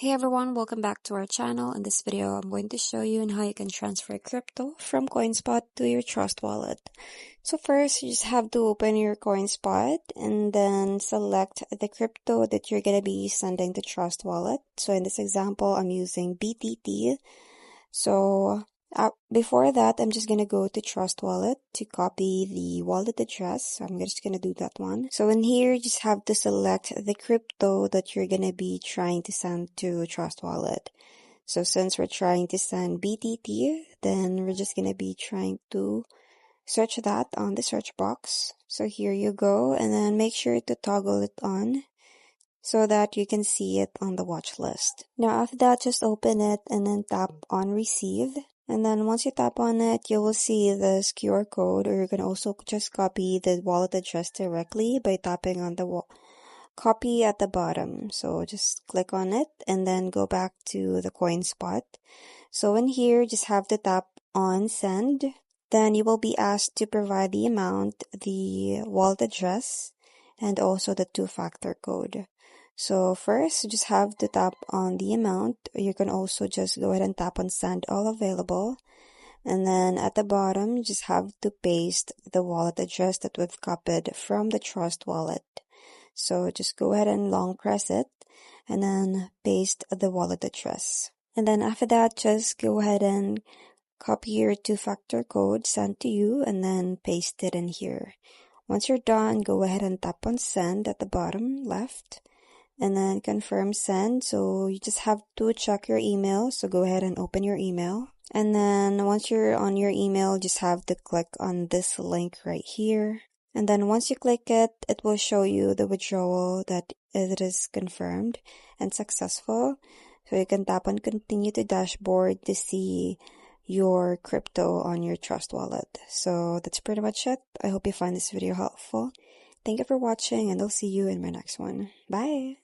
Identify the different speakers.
Speaker 1: Hey everyone, welcome back to our channel. In this video, I'm going to show you on how you can transfer crypto from Coinspot to your Trust wallet. So first, you just have to open your Coinspot and then select the crypto that you're going to be sending to Trust wallet. So in this example, I'm using BTT. So before that, I'm just going to go to Trust Wallet to copy the wallet address. So I'm just going to do that one. So in here, you just have to select the crypto that you're going to be trying to send to Trust Wallet. So since we're trying to send BTT, then we're just going to be trying to search that on the search box. So here you go, and then make sure to toggle it on so that you can see it on the watch list. Now after that, just open it and then tap on receive. And then once you tap on it, you will see this QR code, or you can also just copy the wallet address directly by tapping on the copy at the bottom. So just click on it and then go back to the Coinspot. So in here, just have to tap on send. Then you will be asked to provide the amount, the wallet address, and also the two-factor code. So first, you just have to tap on the amount. You can also just go ahead and tap on send all available. And then at the bottom, you just have to paste the wallet address that we've copied from the Trust wallet. So just go ahead and long press it and then paste the wallet address. And then after that, just go ahead and copy your two-factor code sent to you and then paste it in here. Once you're done, go ahead and tap on send at the bottom left. And then confirm send. So you just have to check your email. So go ahead and open your email. And then once you're on your email, just have to click on this link right here. And then once you click it, it will show you the withdrawal that it is confirmed and successful. So you can tap on continue to dashboard to see your crypto on your Trust wallet. So that's pretty much it. I hope you find this video helpful. Thank you for watching, and I'll see you in my next one. Bye!